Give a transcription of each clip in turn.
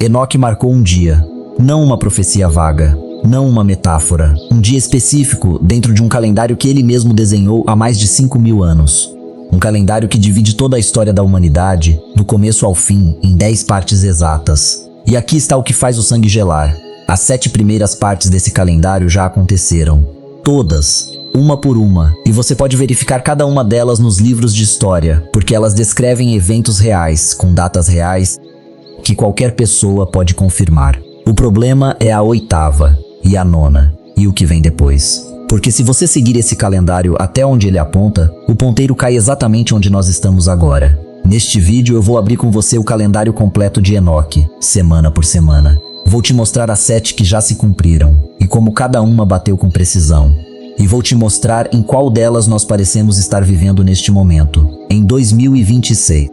Enoque marcou um dia, não uma profecia vaga, não uma metáfora, um dia específico dentro de um calendário que ele mesmo desenhou há mais de 5.000 anos. Um calendário que divide toda a história da humanidade, do começo ao fim, em 10 partes exatas. E aqui está o que faz o sangue gelar. As 7 primeiras partes desse calendário já aconteceram. Todas, uma por uma, e você pode verificar cada uma delas nos livros de história, porque elas descrevem eventos reais, com datas reais, que qualquer pessoa pode confirmar. O problema é a 8ª e a 9ª, e o que vem depois. Porque se você seguir esse calendário até onde ele aponta, o ponteiro cai exatamente onde nós estamos agora. Neste vídeo eu vou abrir com você o calendário completo de Enoque, semana por semana. Vou te mostrar as 7 que já se cumpriram, e como cada uma bateu com precisão. E vou te mostrar em qual delas nós parecemos estar vivendo neste momento, em 2026.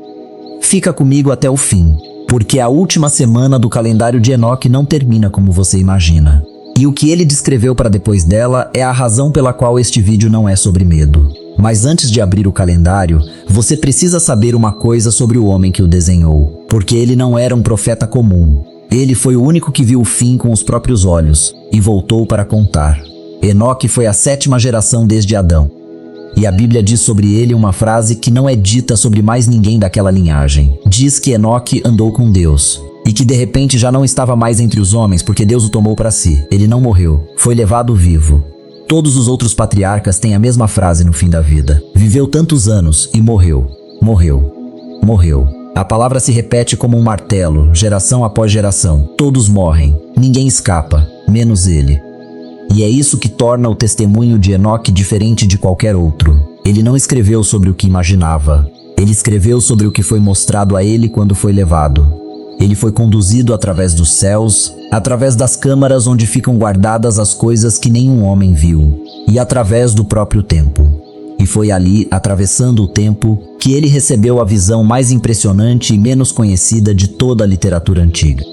Fica comigo até o fim, porque a última semana do calendário de Enoque não termina como você imagina. E o que ele descreveu para depois dela é a razão pela qual este vídeo não é sobre medo. Mas antes de abrir o calendário, você precisa saber uma coisa sobre o homem que o desenhou, porque ele não era um profeta comum. Ele foi o único que viu o fim com os próprios olhos e voltou para contar. Enoque foi a 7ª geração desde Adão. E a Bíblia diz sobre ele uma frase que não é dita sobre mais ninguém daquela linhagem. Diz que Enoque andou com Deus. E que de repente já não estava mais entre os homens porque Deus o tomou para si. Ele não morreu, foi levado vivo. Todos os outros patriarcas têm a mesma frase no fim da vida. Viveu tantos anos e morreu, morreu, morreu. A palavra se repete como um martelo, geração após geração. Todos morrem, ninguém escapa, menos ele. E é isso que torna o testemunho de Enoque diferente de qualquer outro. Ele não escreveu sobre o que imaginava. Ele escreveu sobre o que foi mostrado a ele quando foi levado. Ele foi conduzido através dos céus, através das câmaras onde ficam guardadas as coisas que nenhum homem viu, e através do próprio tempo. E foi ali, atravessando o tempo, que ele recebeu a visão mais impressionante e menos conhecida de toda a literatura antiga.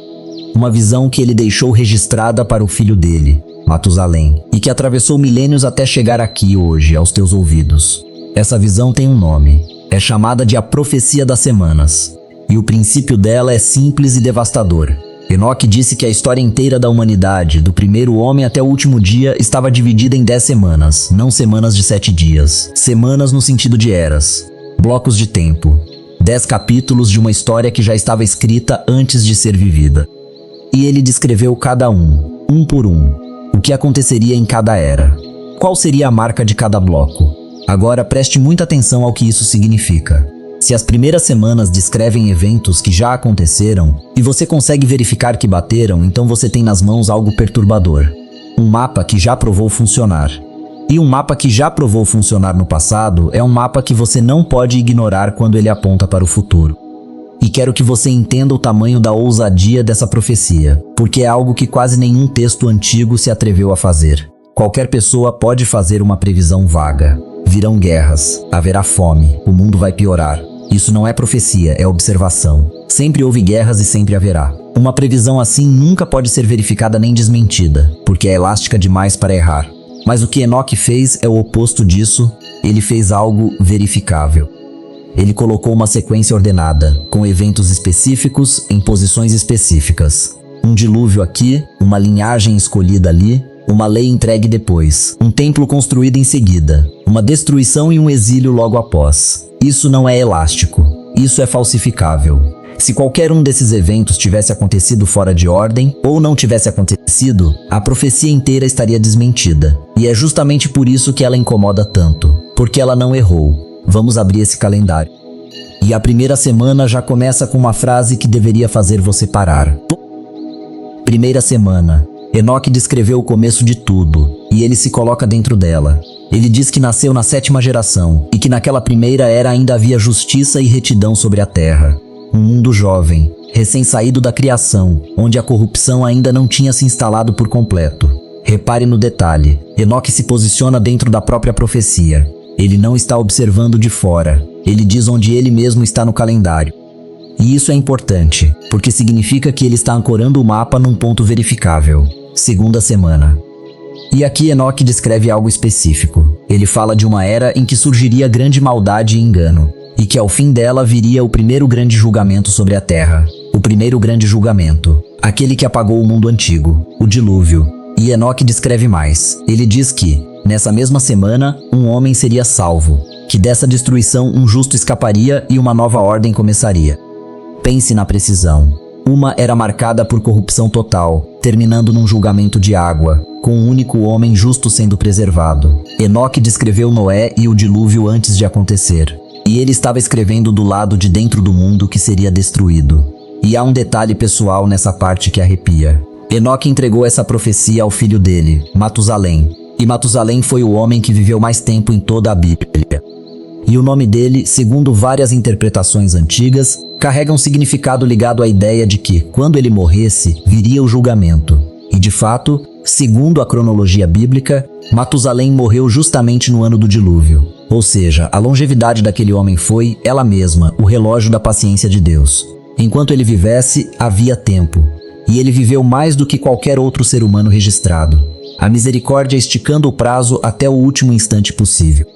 Uma visão que ele deixou registrada para o filho dele, Matusalém, e que atravessou milênios até chegar aqui hoje, aos teus ouvidos. Essa visão tem um nome, é chamada de a Profecia das Semanas. E o princípio dela é simples e devastador. Enoque disse que a história inteira da humanidade, do primeiro homem até o último dia, estava dividida em 10 semanas, não semanas de 7 dias. Semanas no sentido de eras, blocos de tempo. 10 capítulos de uma história que já estava escrita antes de ser vivida. E ele descreveu cada um por um, o que aconteceria em cada era. Qual seria a marca de cada bloco? Agora preste muita atenção ao que isso significa. Se as primeiras semanas descrevem eventos que já aconteceram e você consegue verificar que bateram, então você tem nas mãos algo perturbador. Um mapa que já provou funcionar. E um mapa que já provou funcionar no passado é um mapa que você não pode ignorar quando ele aponta para o futuro. E quero que você entenda o tamanho da ousadia dessa profecia, porque é algo que quase nenhum texto antigo se atreveu a fazer. Qualquer pessoa pode fazer uma previsão vaga. Virão guerras, haverá fome, o mundo vai piorar. Isso não é profecia, é observação. Sempre houve guerras e sempre haverá. Uma previsão assim nunca pode ser verificada nem desmentida, porque é elástica demais para errar. Mas o que Enoque fez é o oposto disso, ele fez algo verificável. Ele colocou uma sequência ordenada, com eventos específicos em posições específicas. Um dilúvio aqui, uma linhagem escolhida ali, uma lei entregue depois, um templo construído em seguida, uma destruição e um exílio logo após. Isso não é elástico, isso é falsificável. Se qualquer um desses eventos tivesse acontecido fora de ordem ou não tivesse acontecido, a profecia inteira estaria desmentida. E é justamente por isso que ela incomoda tanto, porque ela não errou. Vamos abrir esse calendário. E a primeira semana já começa com uma frase que deveria fazer você parar. Primeira semana. Enoque descreveu o começo de tudo, e ele se coloca dentro dela. Ele diz que nasceu na 7ª geração, e que naquela primeira era ainda havia justiça e retidão sobre a terra. Um mundo jovem, recém-saído da criação, onde a corrupção ainda não tinha se instalado por completo. Repare no detalhe, Enoque se posiciona dentro da própria profecia. Ele não está observando de fora, ele diz onde ele mesmo está no calendário. E isso é importante, porque significa que ele está ancorando o mapa num ponto verificável. Segunda semana. E aqui Enoque descreve algo específico. Ele fala de uma era em que surgiria grande maldade e engano, e que ao fim dela viria o primeiro grande julgamento sobre a terra. O primeiro grande julgamento. aquele que apagou o mundo antigo, o dilúvio. E Enoque descreve mais. Ele diz que, nessa mesma semana, um homem seria salvo, que dessa destruição um justo escaparia e uma nova ordem começaria. Pense na precisão. Uma era marcada por corrupção total, terminando num julgamento de água, com um único homem justo sendo preservado. Enoque descreveu Noé e o dilúvio antes de acontecer, e ele estava escrevendo do lado de dentro do mundo que seria destruído. E há um detalhe pessoal nessa parte que arrepia. Enoque entregou essa profecia ao filho dele, Matusalém, e Matusalém foi o homem que viveu mais tempo em toda a Bíblia. E o nome dele, segundo várias interpretações antigas, carrega um significado ligado à ideia de que, quando ele morresse, viria o julgamento. E de fato, segundo a cronologia bíblica, Matusalém morreu justamente no ano do dilúvio. Ou seja, a longevidade daquele homem foi, ela mesma, o relógio da paciência de Deus. Enquanto ele vivesse, havia tempo. E ele viveu mais do que qualquer outro ser humano registrado. A misericórdia esticando o prazo até o último instante possível.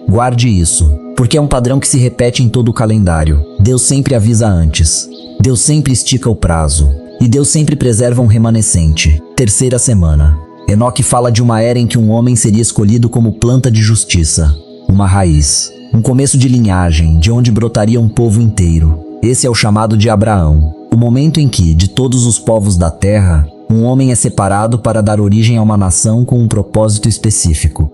Guarde isso, porque é um padrão que se repete em todo o calendário. Deus sempre avisa antes. Deus sempre estica o prazo. E Deus sempre preserva um remanescente. Terceira semana. Enoque fala de uma era em que um homem seria escolhido como planta de justiça. Uma raiz. Um começo de linhagem, de onde brotaria um povo inteiro. Esse é o chamado de Abraão. O momento em que, de todos os povos da terra, um homem é separado para dar origem a uma nação com um propósito específico.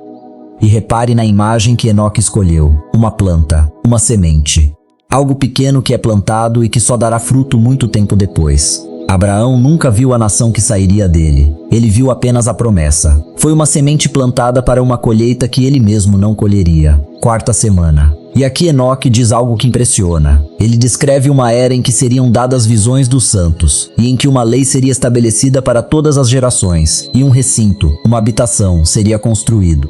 E repare na imagem que Enoque escolheu. Uma planta, uma semente. Algo pequeno que é plantado e que só dará fruto muito tempo depois. Abraão nunca viu a nação que sairia dele. Ele viu apenas a promessa. Foi uma semente plantada para uma colheita que ele mesmo não colheria. Quarta semana. E aqui Enoque diz algo que impressiona. Ele descreve uma era em que seriam dadas visões dos santos, e em que uma lei seria estabelecida para todas as gerações, e um recinto, uma habitação, seria construído.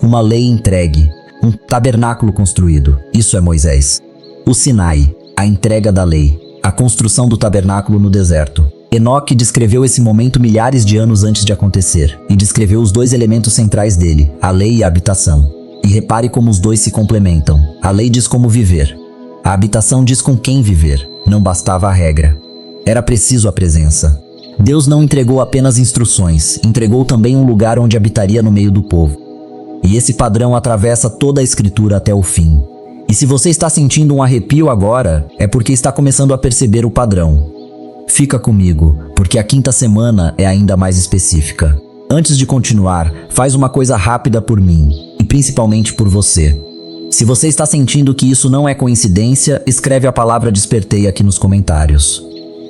Uma lei entregue, um tabernáculo construído. Isso é Moisés. O Sinai, a entrega da lei, a construção do tabernáculo no deserto. Enoque descreveu esse momento milhares de anos antes de acontecer, e descreveu os dois elementos centrais dele, a lei e a habitação. E repare como os dois se complementam. A lei diz como viver. A habitação diz com quem viver. Não bastava a regra. Era preciso a presença. Deus não entregou apenas instruções, entregou também um lugar onde habitaria no meio do povo. E esse padrão atravessa toda a Escritura até o fim. E se você está sentindo um arrepio agora, é porque está começando a perceber o padrão. Fica comigo, porque a quinta semana é ainda mais específica. Antes de continuar, faz uma coisa rápida por mim, e principalmente por você. Se você está sentindo que isso não é coincidência, escreve a palavra despertei aqui nos comentários.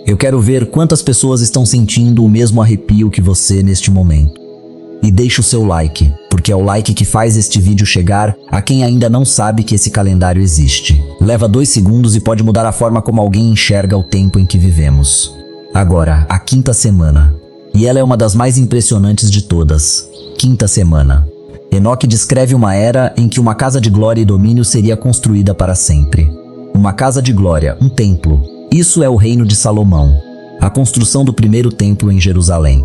Eu quero ver quantas pessoas estão sentindo o mesmo arrepio que você neste momento. E deixe o seu like, porque é o like que faz este vídeo chegar a quem ainda não sabe que esse calendário existe. Leva 2 segundos e pode mudar a forma como alguém enxerga o tempo em que vivemos. Agora, a quinta semana. E ela é uma das mais impressionantes de todas. Quinta semana. Enoque descreve uma era em que uma casa de glória e domínio seria construída para sempre. Uma casa de glória, um templo. Isso é o reino de Salomão. A construção do primeiro templo em Jerusalém.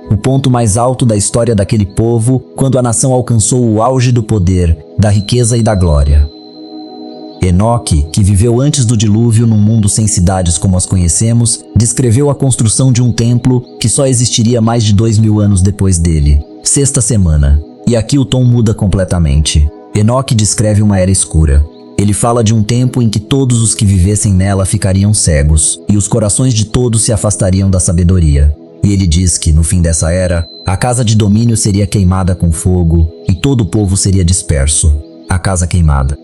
O ponto mais alto da história daquele povo, quando a nação alcançou o auge do poder, da riqueza e da glória. Enoque, que viveu antes do dilúvio num mundo sem cidades como as conhecemos, descreveu a construção de um templo que só existiria mais de 2000 anos depois dele. Sexta semana. E aqui o tom muda completamente. Enoque descreve uma era escura. Ele fala de um tempo em que todos os que vivessem nela ficariam cegos, e os corações de todos se afastariam da sabedoria. E ele diz que, no fim dessa era, a casa de domínio seria queimada com fogo, e todo o povo seria disperso. A casa queimada.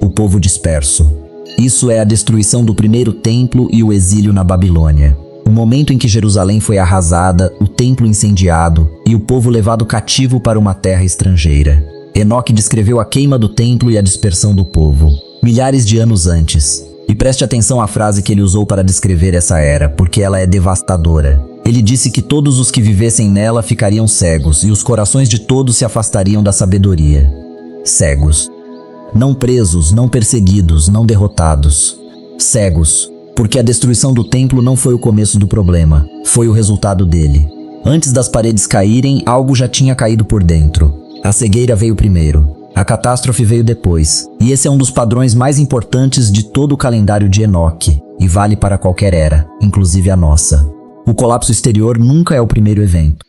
O povo disperso. Isso é a destruição do primeiro templo e o exílio na Babilônia. O momento em que Jerusalém foi arrasada, o templo incendiado e o povo levado cativo para uma terra estrangeira. Enoque descreveu a queima do templo e a dispersão do povo, milhares de anos antes. E preste atenção à frase que ele usou para descrever essa era, porque ela é devastadora. Ele disse que todos os que vivessem nela ficariam cegos e os corações de todos se afastariam da sabedoria. Cegos. Não presos, não perseguidos, não derrotados. Cegos, porque a destruição do templo não foi o começo do problema, foi o resultado dele. Antes das paredes caírem, algo já tinha caído por dentro. A cegueira veio primeiro, a catástrofe veio depois, e esse é um dos padrões mais importantes de todo o calendário de Enoque, e vale para qualquer era, inclusive a nossa. O colapso exterior nunca é o primeiro evento.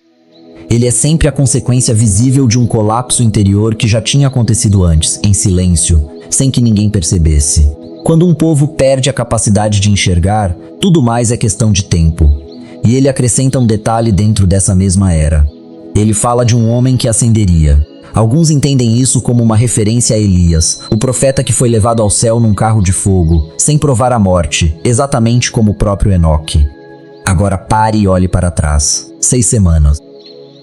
Ele é sempre a consequência visível de um colapso interior que já tinha acontecido antes, em silêncio, sem que ninguém percebesse. Quando um povo perde a capacidade de enxergar, tudo mais é questão de tempo. E ele acrescenta um detalhe dentro dessa mesma era. Ele fala de um homem que ascenderia. Alguns entendem isso como uma referência a Elias, o profeta que foi levado ao céu num carro de fogo, sem provar a morte, exatamente como o próprio Enoque. Agora pare e olhe para trás. 6 semanas.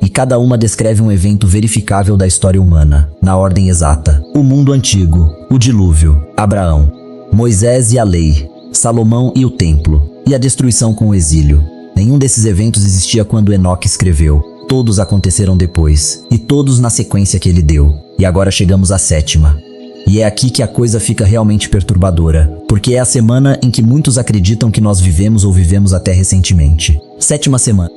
E cada uma descreve um evento verificável da história humana, na ordem exata. O mundo antigo, o dilúvio, Abraão, Moisés e a lei, Salomão e o templo, e a destruição com o exílio. Nenhum desses eventos existia quando Enoque escreveu. Todos aconteceram depois, e todos na sequência que ele deu. E agora chegamos à 7ª. E é aqui que a coisa fica realmente perturbadora, porque é a semana em que muitos acreditam que nós vivemos ou vivemos até recentemente. 7ª semana.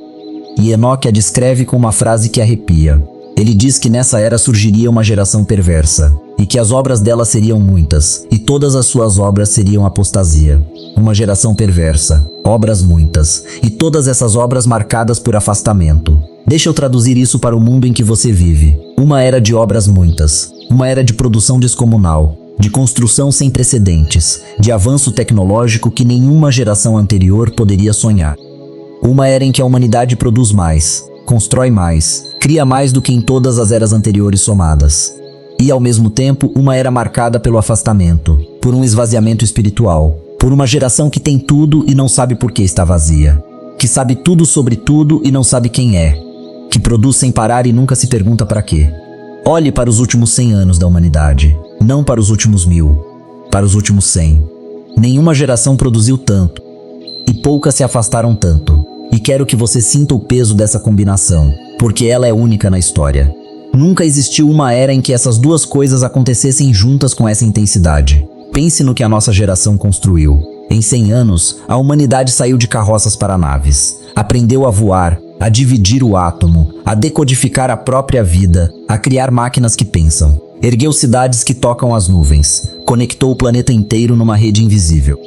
E Enoque a descreve com uma frase que arrepia. Ele diz que nessa era surgiria uma geração perversa, e que as obras dela seriam muitas, e todas as suas obras seriam apostasia. Uma geração perversa, obras muitas, e todas essas obras marcadas por afastamento. Deixa eu traduzir isso para o mundo em que você vive. Uma era de obras muitas, uma era de produção descomunal, de construção sem precedentes, de avanço tecnológico que nenhuma geração anterior poderia sonhar. Uma era em que a humanidade produz mais, constrói mais, cria mais do que em todas as eras anteriores somadas. E, ao mesmo tempo, uma era marcada pelo afastamento, por um esvaziamento espiritual, por uma geração que tem tudo e não sabe por que está vazia, que sabe tudo sobre tudo e não sabe quem é, que produz sem parar e nunca se pergunta para quê. Olhe para os últimos 100 anos da humanidade, não para os últimos 1000, para os últimos 100. Nenhuma geração produziu tanto, e poucas se afastaram tanto. E quero que você sinta o peso dessa combinação, porque ela é única na história. Nunca existiu uma era em que essas duas coisas acontecessem juntas com essa intensidade. Pense no que a nossa geração construiu. Em 100 anos, a humanidade saiu de carroças para naves. Aprendeu a voar, a dividir o átomo, a decodificar a própria vida, a criar máquinas que pensam. Ergueu cidades que tocam as nuvens. Conectou o planeta inteiro numa rede invisível.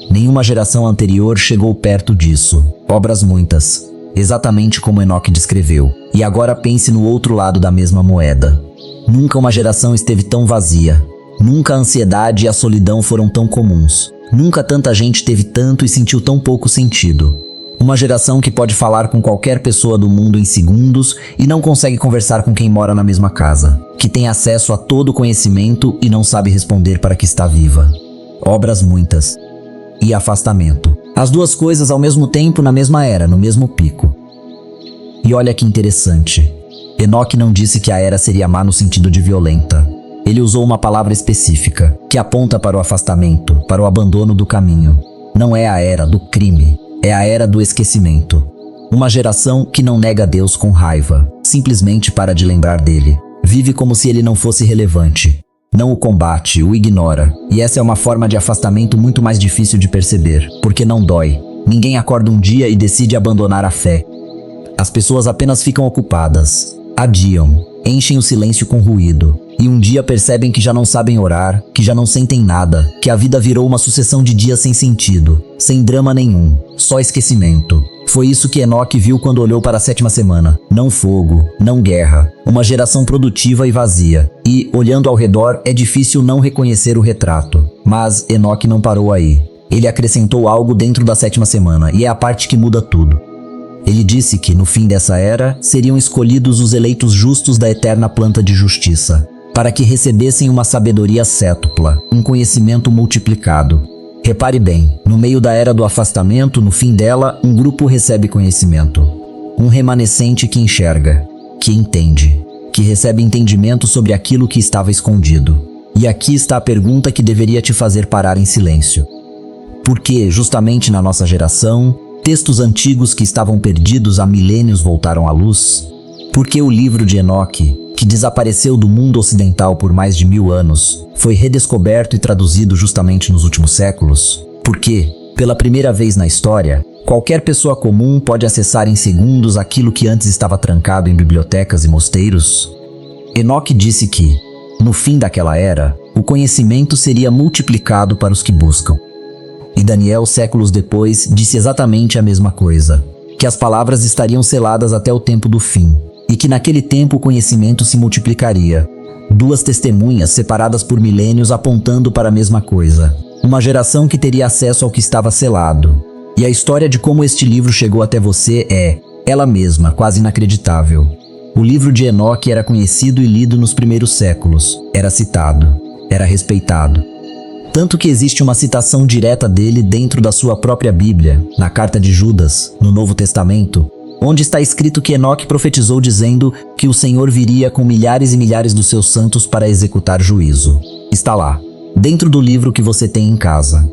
Nenhuma geração anterior chegou perto disso. Obras muitas, exatamente como Enoque descreveu. E agora pense no outro lado da mesma moeda. Nunca uma geração esteve tão vazia. Nunca a ansiedade e a solidão foram tão comuns. Nunca tanta gente teve tanto e sentiu tão pouco sentido. Uma geração que pode falar com qualquer pessoa do mundo em segundos e não consegue conversar com quem mora na mesma casa. Que tem acesso a todo o conhecimento e não sabe responder para que está viva. Obras muitas. E afastamento. As duas coisas ao mesmo tempo na mesma era, no mesmo pico. E olha que interessante. Enoque não disse que a era seria má no sentido de violenta. Ele usou uma palavra específica, que aponta para o afastamento, para o abandono do caminho. Não é a era do crime, é a era do esquecimento. Uma geração que não nega Deus com raiva, simplesmente para de lembrar dele. Vive como se ele não fosse relevante. Não o combate, o ignora. E essa é uma forma de afastamento muito mais difícil de perceber, porque não dói. Ninguém acorda um dia e decide abandonar a fé. As pessoas apenas ficam ocupadas, adiam, enchem o silêncio com ruído. E um dia percebem que já não sabem orar, que já não sentem nada, que a vida virou uma sucessão de dias sem sentido, sem drama nenhum, só esquecimento. Foi isso que Enoque viu quando olhou para a 7ª semana. Não fogo, não guerra, uma geração produtiva e vazia. E, olhando ao redor, é difícil não reconhecer o retrato. Mas Enoque não parou aí. Ele acrescentou algo dentro da 7ª semana, e é a parte que muda tudo. Ele disse que, no fim dessa era, seriam escolhidos os eleitos justos da eterna planta de justiça, para que recebessem uma sabedoria cétupla, um conhecimento multiplicado. Repare bem, no meio da era do afastamento, no fim dela, um grupo recebe conhecimento. Um remanescente que enxerga, que entende, que recebe entendimento sobre aquilo que estava escondido. E aqui está a pergunta que deveria te fazer parar em silêncio. Por que, justamente na nossa geração, textos antigos que estavam perdidos há milênios voltaram à luz? Por que o livro de Enoque, que desapareceu do mundo ocidental por mais de 1000 anos, foi redescoberto e traduzido justamente nos últimos séculos? Porque, pela primeira vez na história, qualquer pessoa comum pode acessar em segundos aquilo que antes estava trancado em bibliotecas e mosteiros? Enoque disse que, no fim daquela era, o conhecimento seria multiplicado para os que buscam. E Daniel, séculos depois, disse exatamente a mesma coisa. que as palavras estariam seladas até o tempo do fim, e que naquele tempo o conhecimento se multiplicaria. Duas testemunhas separadas por milênios apontando para a mesma coisa. Uma geração que teria acesso ao que estava selado. E a história de como este livro chegou até você é, ela mesma, quase inacreditável. O livro de Enoque era conhecido e lido nos primeiros séculos. Era citado. Era respeitado. Tanto que existe uma citação direta dele dentro da sua própria Bíblia, na Carta de Judas, no Novo Testamento, onde está escrito que Enoque profetizou dizendo que o Senhor viria com milhares e milhares dos seus santos para executar juízo. Está lá, dentro do livro que você tem em casa.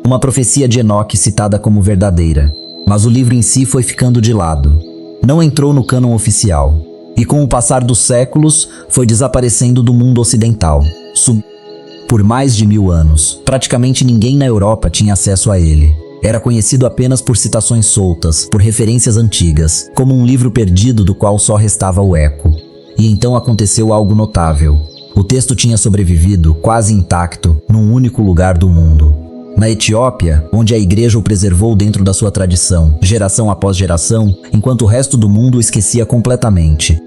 Uma profecia de Enoque citada como verdadeira, mas o livro em si foi ficando de lado. Não entrou no cânon oficial, e com o passar dos séculos, foi desaparecendo do mundo ocidental. Por mais de 1000 anos, praticamente ninguém na Europa tinha acesso a ele. Era conhecido apenas por citações soltas, por referências antigas, como um livro perdido do qual só restava o eco. E então aconteceu algo notável. O texto tinha sobrevivido, quase intacto, num único lugar do mundo. Na Etiópia, onde a igreja o preservou dentro da sua tradição, geração após geração, enquanto o resto do mundo o esquecia completamente.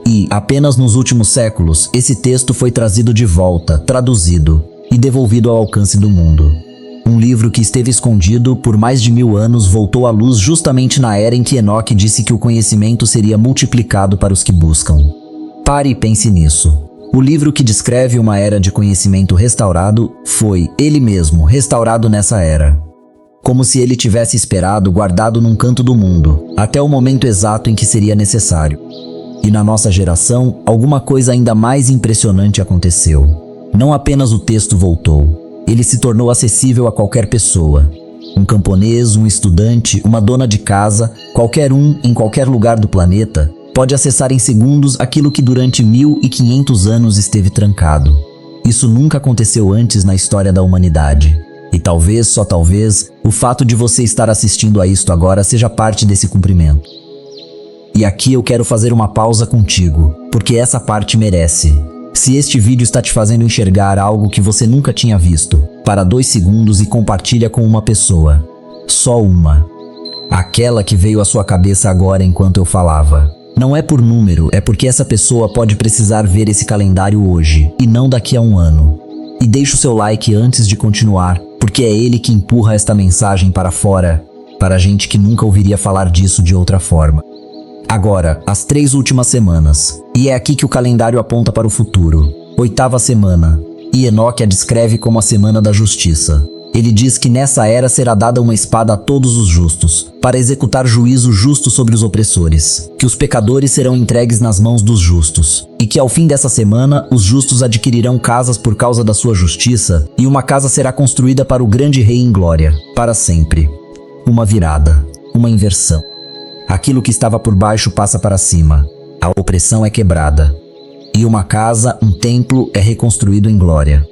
E, apenas nos últimos séculos, esse texto foi trazido de volta, traduzido e devolvido ao alcance do mundo. Um livro que esteve escondido por mais de 1000 anos voltou à luz justamente na era em que Enoque disse que o conhecimento seria multiplicado para os que buscam. Pare e pense nisso. O livro que descreve uma era de conhecimento restaurado foi, ele mesmo, restaurado nessa era. Como se ele tivesse esperado guardado num canto do mundo, até o momento exato em que seria necessário. E na nossa geração, alguma coisa ainda mais impressionante aconteceu. Não apenas o texto voltou, ele se tornou acessível a qualquer pessoa. Um camponês, um estudante, uma dona de casa, qualquer um, em qualquer lugar do planeta, pode acessar em segundos aquilo que durante 1500 anos esteve trancado. Isso nunca aconteceu antes na história da humanidade. E talvez, só talvez, o fato de você estar assistindo a isto agora seja parte desse cumprimento. E aqui eu quero fazer uma pausa contigo, porque essa parte merece. Se este vídeo está te fazendo enxergar algo que você nunca tinha visto, para 2 segundos e compartilha com uma pessoa. Só uma. Aquela que veio à sua cabeça agora enquanto eu falava. Não é por número, é porque essa pessoa pode precisar ver esse calendário hoje, e não daqui a 1 ano. E deixa o seu like antes de continuar, porque é ele que empurra esta mensagem para fora, para a gente que nunca ouviria falar disso de outra forma. Agora, as 3 últimas semanas. E é aqui que o calendário aponta para o futuro. 8ª semana. E Enoque a descreve como a semana da justiça. Ele diz que nessa era será dada uma espada a todos os justos, para executar juízo justo sobre os opressores, que os pecadores serão entregues nas mãos dos justos, e que ao fim dessa semana os justos adquirirão casas por causa da sua justiça, e uma casa será construída para o grande rei em glória, para sempre. Uma virada, uma inversão. Aquilo que estava por baixo passa para cima, a opressão é quebrada, e uma casa, um templo é reconstruído em glória.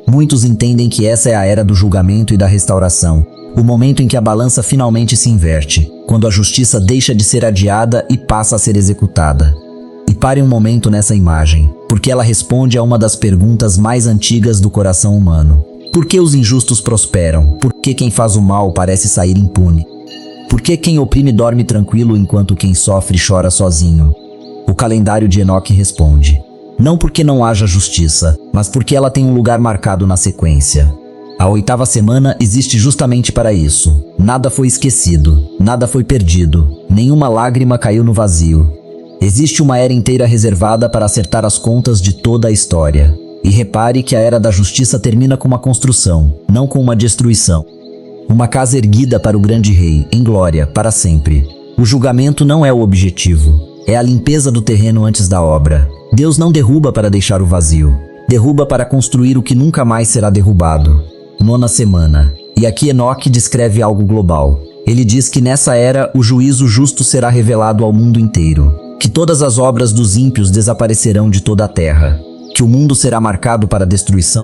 Muitos entendem que essa é a era do julgamento e da restauração, o momento em que a balança finalmente se inverte, quando a justiça deixa de ser adiada e passa a ser executada. E pare um momento nessa imagem, porque ela responde a uma das perguntas mais antigas do coração humano. Por que os injustos prosperam? Por que quem faz o mal parece sair impune? Por que quem oprime dorme tranquilo enquanto quem sofre chora sozinho? O calendário de Enoque responde. Não porque não haja justiça, mas porque ela tem um lugar marcado na sequência. A 8ª semana existe justamente para isso. Nada foi esquecido, nada foi perdido, nenhuma lágrima caiu no vazio. Existe uma era inteira reservada para acertar as contas de toda a história. E repare que a era da justiça termina com uma construção, não com uma destruição. Uma casa erguida para o grande rei, em glória, para sempre. O julgamento não é o objetivo, é a limpeza do terreno antes da obra. Deus não derruba para deixar o vazio, derruba para construir o que nunca mais será derrubado. 9ª semana. E aqui Enoque descreve algo global. Ele diz que nessa era o juízo justo será revelado ao mundo inteiro, que todas as obras dos ímpios desaparecerão de toda a terra, que o mundo será marcado para a destruição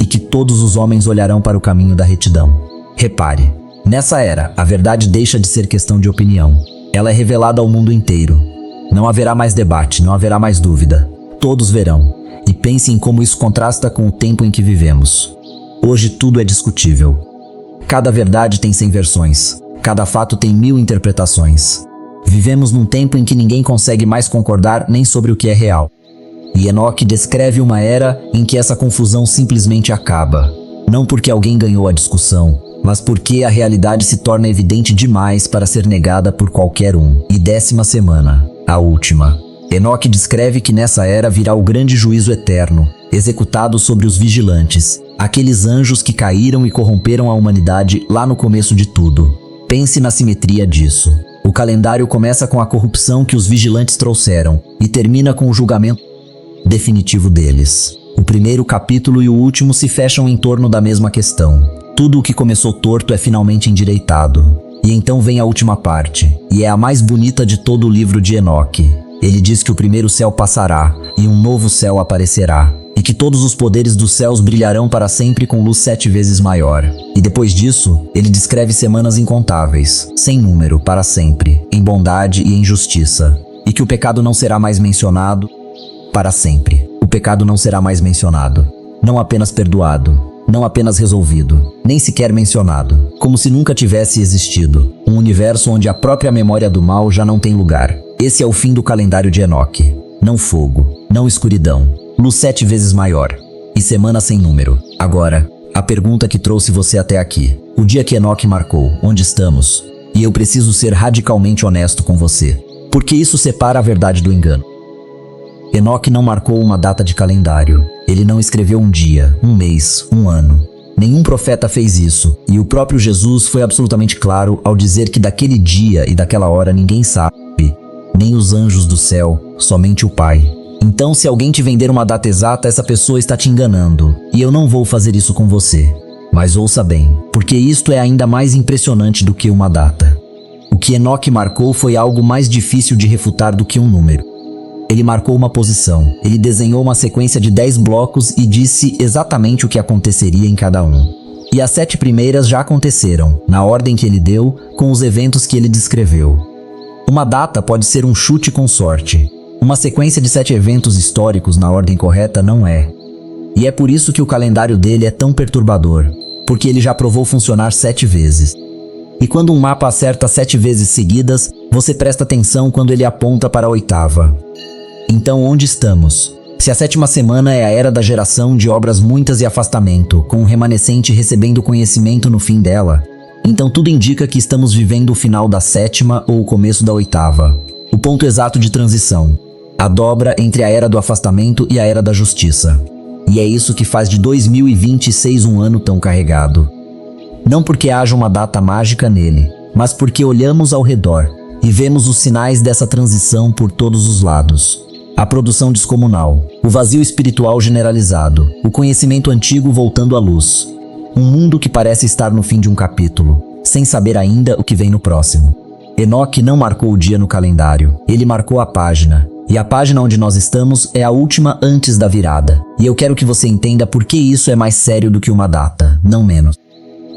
e que todos os homens olharão para o caminho da retidão. Repare, nessa era, a verdade deixa de ser questão de opinião. Ela é revelada ao mundo inteiro. Não haverá mais debate, não haverá mais dúvida. Todos verão. E pense em como isso contrasta com o tempo em que vivemos. Hoje tudo é discutível. Cada verdade tem 100 versões. Cada fato tem 1000 interpretações. Vivemos num tempo em que ninguém consegue mais concordar nem sobre o que é real. E Enoque descreve uma era em que essa confusão simplesmente acaba. Não porque alguém ganhou a discussão, mas porque a realidade se torna evidente demais para ser negada por qualquer um. E 10ª semana, a última. Enoque descreve que nessa era virá o grande juízo eterno, executado sobre os vigilantes, aqueles anjos que caíram e corromperam a humanidade lá no começo de tudo. Pense na simetria disso. O calendário começa com a corrupção que os vigilantes trouxeram e termina com o julgamento definitivo deles. O primeiro capítulo e o último se fecham em torno da mesma questão. Tudo o que começou torto é finalmente endireitado. E então vem a última parte, e é a mais bonita de todo o livro de Enoque. Ele diz que o primeiro céu passará, e um novo céu aparecerá, e que todos os poderes dos céus brilharão para sempre com luz 7 vezes maior. E depois disso, ele descreve semanas incontáveis, sem número, para sempre, em bondade e em justiça, e que o pecado não será mais mencionado para sempre. O pecado não será mais mencionado, não apenas perdoado, não apenas resolvido, nem sequer mencionado, como se nunca tivesse existido, um universo onde a própria memória do mal já não tem lugar. Esse é o fim do calendário de Enoque. Não fogo, não escuridão, luz 7 vezes maior, e semana sem número. Agora, a pergunta que trouxe você até aqui. O dia que Enoque marcou, onde estamos? E eu preciso ser radicalmente honesto com você, porque isso separa a verdade do engano. Enoque não marcou uma data de calendário. Ele não escreveu um dia, um mês, um ano. Nenhum profeta fez isso, e o próprio Jesus foi absolutamente claro ao dizer que daquele dia e daquela hora ninguém sabe, nem os anjos do céu, somente o Pai. Então, se alguém te vender uma data exata, essa pessoa está te enganando, e eu não vou fazer isso com você. Mas ouça bem, porque isto é ainda mais impressionante do que uma data. O que Enoque marcou foi algo mais difícil de refutar do que um número. Ele marcou uma posição, ele desenhou uma sequência de 10 blocos e disse exatamente o que aconteceria em cada um. E as 7 primeiras já aconteceram, na ordem que ele deu, com os eventos que ele descreveu. Uma data pode ser um chute com sorte. Uma sequência de 7 eventos históricos na ordem correta não é. E é por isso que o calendário dele é tão perturbador, porque ele já provou funcionar 7 vezes. E quando um mapa acerta 7 vezes seguidas, você presta atenção quando ele aponta para a 8ª. Então onde estamos? Se a 7ª semana é a era da geração de obras muitas e afastamento, com o remanescente recebendo conhecimento no fim dela, então tudo indica que estamos vivendo o final da 7ª ou o começo da 8ª. O ponto exato de transição. A dobra entre a era do afastamento e a era da justiça. E é isso que faz de 2026 um ano tão carregado. Não porque haja uma data mágica nele, mas porque olhamos ao redor e vemos os sinais dessa transição por todos os lados. A produção descomunal, o vazio espiritual generalizado, o conhecimento antigo voltando à luz. Um mundo que parece estar no fim de um capítulo, sem saber ainda o que vem no próximo. Enoque não marcou o dia no calendário, ele marcou a página. E a página onde nós estamos é a última antes da virada. E eu quero que você entenda por que isso é mais sério do que uma data, não menos.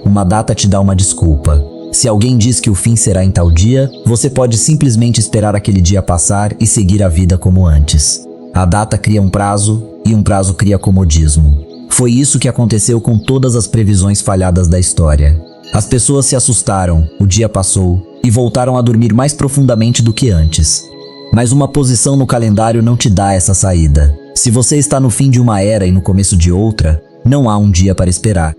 Uma data te dá uma desculpa. Se alguém diz que o fim será em tal dia, você pode simplesmente esperar aquele dia passar e seguir a vida como antes. A data cria um prazo, e um prazo cria comodismo. Foi isso que aconteceu com todas as previsões falhadas da história. As pessoas se assustaram, o dia passou, e voltaram a dormir mais profundamente do que antes. Mas uma posição no calendário não te dá essa saída. Se você está no fim de uma era e no começo de outra, não há um dia para esperar.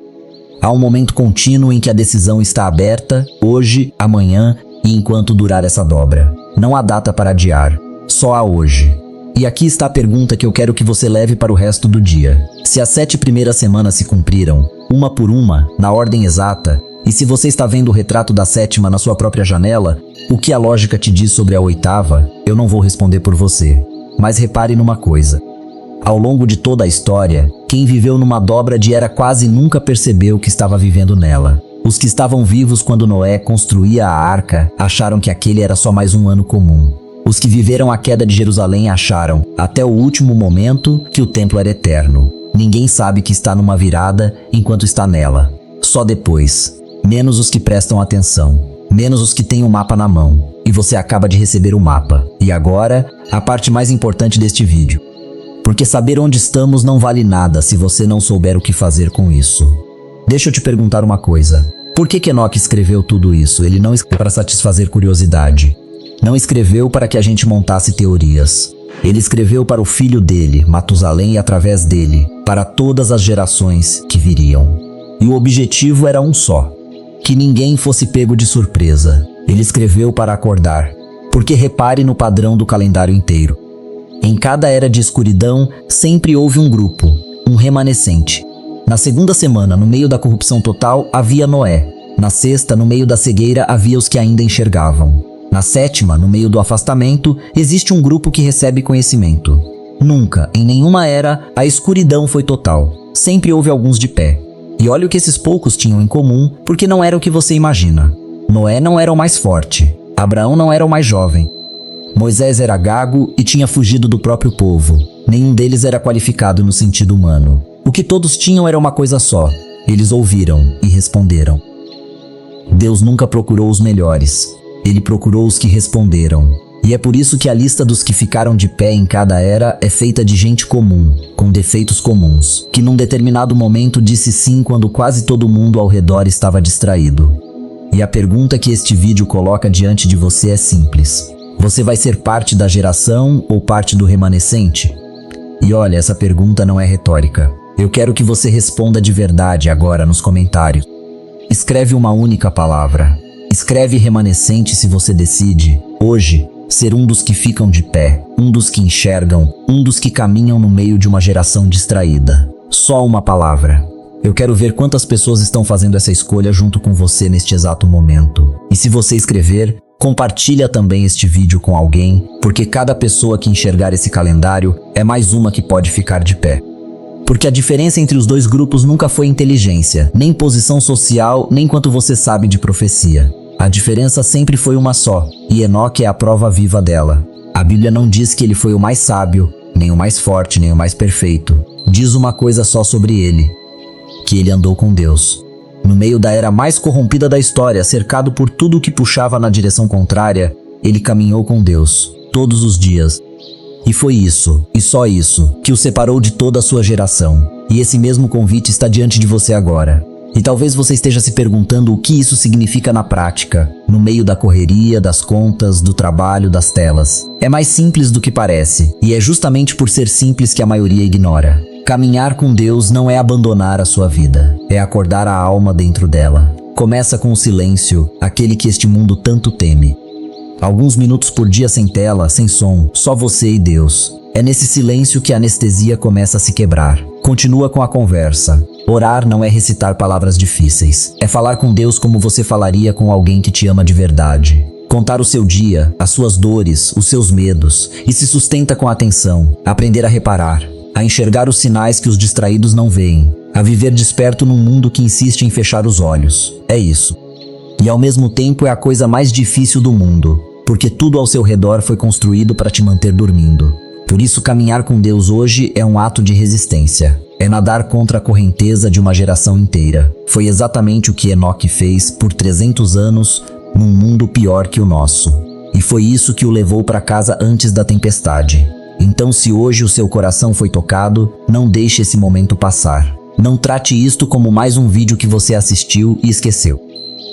Há um momento contínuo em que a decisão está aberta, hoje, amanhã e enquanto durar essa dobra. Não há data para adiar, só há hoje. E aqui está a pergunta que eu quero que você leve para o resto do dia. Se as 7 primeiras semanas se cumpriram, uma por uma, na ordem exata, e se você está vendo o retrato da 7ª na sua própria janela, o que a lógica te diz sobre a 8ª, eu não vou responder por você. Mas repare numa coisa. Ao longo de toda a história, quem viveu numa dobra de era quase nunca percebeu que estava vivendo nela. Os que estavam vivos quando Noé construía a arca acharam que aquele era só mais um ano comum. Os que viveram a queda de Jerusalém acharam, até o último momento, que o templo era eterno. Ninguém sabe que está numa virada enquanto está nela. Só depois. Menos os que prestam atenção. Menos os que têm o mapa na mão. E você acaba de receber o mapa. E agora, a parte mais importante deste vídeo. Porque saber onde estamos não vale nada se você não souber o que fazer com isso. Deixa eu te perguntar uma coisa. Por que Enoque escreveu tudo isso? Ele não escreveu para satisfazer curiosidade. Não escreveu para que a gente montasse teorias. Ele escreveu para o filho dele, Matusalém, e através dele, para todas as gerações que viriam. E o objetivo era um só: que ninguém fosse pego de surpresa. Ele escreveu para acordar, porque repare no padrão do calendário inteiro. Em cada era de escuridão, sempre houve um grupo, um remanescente. Na segunda semana, no meio da corrupção total, havia Noé. Na sexta, no meio da cegueira, havia os que ainda enxergavam. Na sétima, no meio do afastamento, existe um grupo que recebe conhecimento. Nunca, em nenhuma era, a escuridão foi total. Sempre houve alguns de pé. E olha o que esses poucos tinham em comum, porque não era o que você imagina. Noé não era o mais forte. Abraão não era o mais jovem. Moisés era gago e tinha fugido do próprio povo. Nenhum deles era qualificado no sentido humano. O que todos tinham era uma coisa só. Eles ouviram e responderam. Deus nunca procurou os melhores. Ele procurou os que responderam. E é por isso que a lista dos que ficaram de pé em cada era é feita de gente comum, com defeitos comuns, que num determinado momento disse sim quando quase todo mundo ao redor estava distraído. E a pergunta que este vídeo coloca diante de você é simples. Você vai ser parte da geração ou parte do remanescente? E olha, essa pergunta não é retórica. Eu quero que você responda de verdade agora nos comentários. Escreve uma única palavra. Escreve remanescente se você decide, hoje, ser um dos que ficam de pé, um dos que enxergam, um dos que caminham no meio de uma geração distraída. Só uma palavra. Eu quero ver quantas pessoas estão fazendo essa escolha junto com você neste exato momento. E se você escrever, compartilha também este vídeo com alguém, porque cada pessoa que enxergar esse calendário é mais uma que pode ficar de pé. Porque a diferença entre os dois grupos nunca foi inteligência, nem posição social, nem quanto você sabe de profecia. A diferença sempre foi uma só, e Enoque é a prova viva dela. A Bíblia não diz que ele foi o mais sábio, nem o mais forte, nem o mais perfeito. Diz uma coisa só sobre ele: que ele andou com Deus. No meio da era mais corrompida da história, cercado por tudo que puxava na direção contrária, ele caminhou com Deus, todos os dias. E foi isso, e só isso, que o separou de toda a sua geração. E esse mesmo convite está diante de você agora. E talvez você esteja se perguntando o que isso significa na prática, no meio da correria, das contas, do trabalho, das telas. É mais simples do que parece, e é justamente por ser simples que a maioria ignora. Caminhar com Deus não é abandonar a sua vida, é acordar a alma dentro dela. Começa com o silêncio, aquele que este mundo tanto teme. Alguns minutos por dia sem tela, sem som, só você e Deus. É nesse silêncio que a anestesia começa a se quebrar. Continua com a conversa. Orar não é recitar palavras difíceis. É falar com Deus como você falaria com alguém que te ama de verdade. Contar o seu dia, as suas dores, os seus medos, e se sustenta com atenção. Aprender a reparar, a enxergar os sinais que os distraídos não veem, a viver desperto num mundo que insiste em fechar os olhos. É isso. E ao mesmo tempo é a coisa mais difícil do mundo, porque tudo ao seu redor foi construído para te manter dormindo. Por isso, caminhar com Deus hoje é um ato de resistência. É nadar contra a correnteza de uma geração inteira. Foi exatamente o que Enoque fez por 300 anos num mundo pior que o nosso. E foi isso que o levou para casa antes da tempestade. Então, se hoje o seu coração foi tocado, não deixe esse momento passar. Não trate isto como mais um vídeo que você assistiu e esqueceu.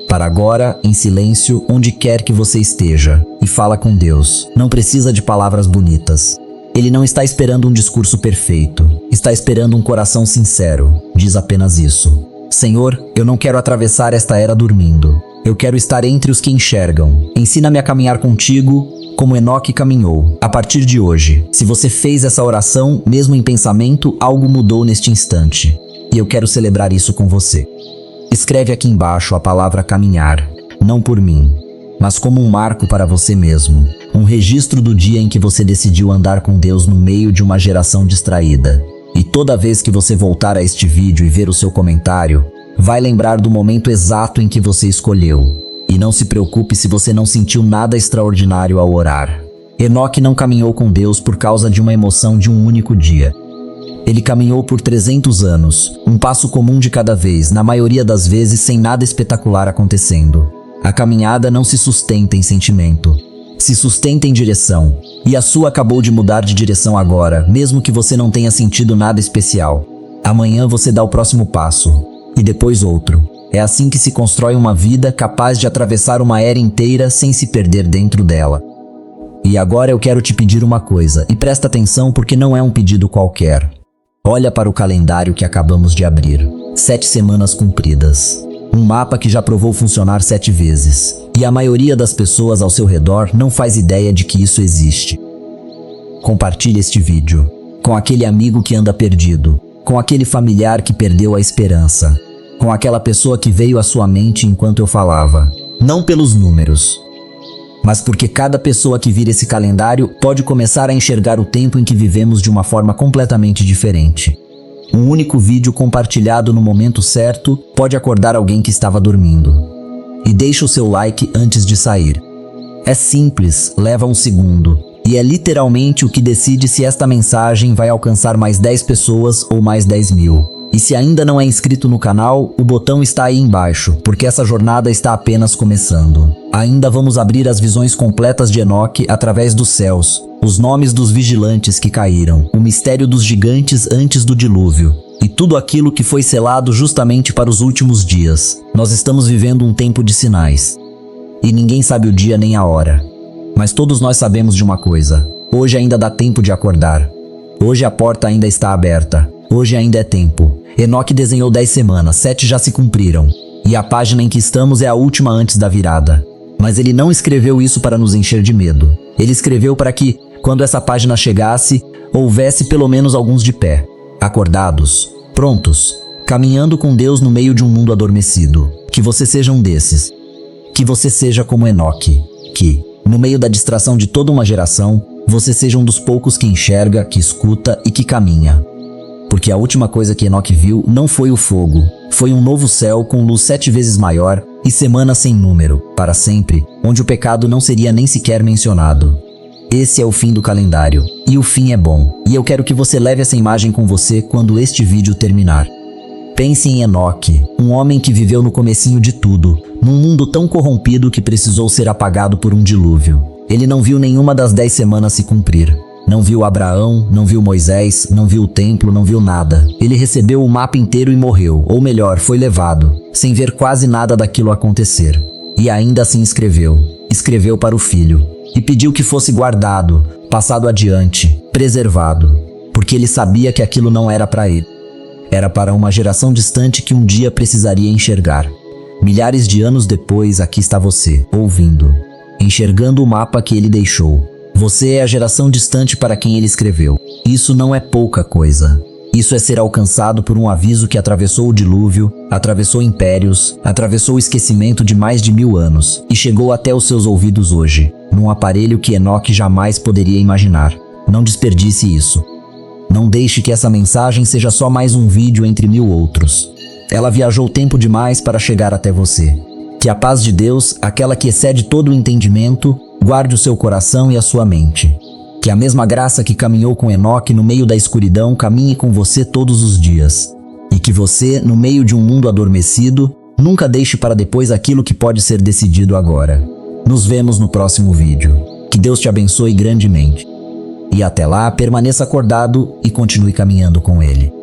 Para agora, em silêncio, onde quer que você esteja, e fala com Deus. Não precisa de palavras bonitas. Ele não está esperando um discurso perfeito. Está esperando um coração sincero. Diz apenas isso. Senhor, eu não quero atravessar esta era dormindo. Eu quero estar entre os que enxergam. Ensina-me a caminhar contigo como Enoque caminhou. A partir de hoje, se você fez essa oração, mesmo em pensamento, algo mudou neste instante. E eu quero celebrar isso com você. Escreve aqui embaixo a palavra caminhar, não por mim, mas como um marco para você mesmo. Um registro do dia em que você decidiu andar com Deus no meio de uma geração distraída. E toda vez que você voltar a este vídeo e ver o seu comentário, vai lembrar do momento exato em que você escolheu. E não se preocupe se você não sentiu nada extraordinário ao orar. Enoque não caminhou com Deus por causa de uma emoção de um único dia. Ele caminhou por 300 anos, um passo comum de cada vez, na maioria das vezes sem nada espetacular acontecendo. A caminhada não se sustenta em sentimento, se sustenta em direção. E a sua acabou de mudar de direção agora, mesmo que você não tenha sentido nada especial. Amanhã você dá o próximo passo, e depois outro. É assim que se constrói uma vida capaz de atravessar uma era inteira sem se perder dentro dela. E agora eu quero te pedir uma coisa, e presta atenção porque não é um pedido qualquer. Olha para o calendário que acabamos de abrir. 7 semanas cumpridas. Um mapa que já provou funcionar 7 vezes. E a maioria das pessoas ao seu redor não faz ideia de que isso existe. Compartilhe este vídeo com aquele amigo que anda perdido, com aquele familiar que perdeu a esperança, com aquela pessoa que veio à sua mente enquanto eu falava. Não pelos números, mas porque cada pessoa que vira esse calendário pode começar a enxergar o tempo em que vivemos de uma forma completamente diferente. Um único vídeo compartilhado no momento certo pode acordar alguém que estava dormindo. E deixa o seu like antes de sair. É simples, leva um segundo, e é literalmente o que decide se esta mensagem vai alcançar mais 10 pessoas ou mais 10.000. E se ainda não é inscrito no canal, o botão está aí embaixo, porque essa jornada está apenas começando. Ainda vamos abrir as visões completas de Enoque através dos céus, os nomes dos vigilantes que caíram, o mistério dos gigantes antes do dilúvio, e tudo aquilo que foi selado justamente para os últimos dias. Nós estamos vivendo um tempo de sinais. E ninguém sabe o dia nem a hora. Mas todos nós sabemos de uma coisa: hoje ainda dá tempo de acordar. Hoje a porta ainda está aberta. Hoje ainda é tempo. Enoque desenhou 10 semanas, 7 já se cumpriram. E a página em que estamos é a última antes da virada. Mas ele não escreveu isso para nos encher de medo. Ele escreveu para que, quando essa página chegasse, houvesse pelo menos alguns de pé, acordados, prontos, caminhando com Deus no meio de um mundo adormecido. Que você seja um desses. Que você seja como Enoque. Que, no meio da distração de toda uma geração, você seja um dos poucos que enxerga, que escuta e que caminha. Porque a última coisa que Enoque viu não foi o fogo, foi um novo céu com luz 7 vezes maior e semanas sem número, para sempre, onde o pecado não seria nem sequer mencionado. Esse é o fim do calendário, e o fim é bom, e eu quero que você leve essa imagem com você quando este vídeo terminar. Pense em Enoque, um homem que viveu no comecinho de tudo, num mundo tão corrompido que precisou ser apagado por um dilúvio. Ele não viu nenhuma das 10 semanas se cumprir. Não viu Abraão, não viu Moisés, não viu o templo, não viu nada. Ele recebeu o mapa inteiro e morreu, ou melhor, foi levado, sem ver quase nada daquilo acontecer. E ainda assim escreveu. Escreveu para o filho. E pediu que fosse guardado, passado adiante, preservado. Porque ele sabia que aquilo não era para ele. Era para uma geração distante que um dia precisaria enxergar. Milhares de anos depois, aqui está você, ouvindo, enxergando o mapa que ele deixou. Você é a geração distante para quem ele escreveu. Isso não é pouca coisa. Isso é ser alcançado por um aviso que atravessou o dilúvio, atravessou impérios, atravessou o esquecimento de mais de 1000 anos e chegou até os seus ouvidos hoje, num aparelho que Enoque jamais poderia imaginar. Não desperdice isso. Não deixe que essa mensagem seja só mais um vídeo entre 1000 outros. Ela viajou tempo demais para chegar até você. Que a paz de Deus, aquela que excede todo o entendimento, guarde o seu coração e a sua mente. Que a mesma graça que caminhou com Enoque no meio da escuridão caminhe com você todos os dias. E que você, no meio de um mundo adormecido, nunca deixe para depois aquilo que pode ser decidido agora. Nos vemos no próximo vídeo. Que Deus te abençoe grandemente. E até lá, permaneça acordado e continue caminhando com Ele.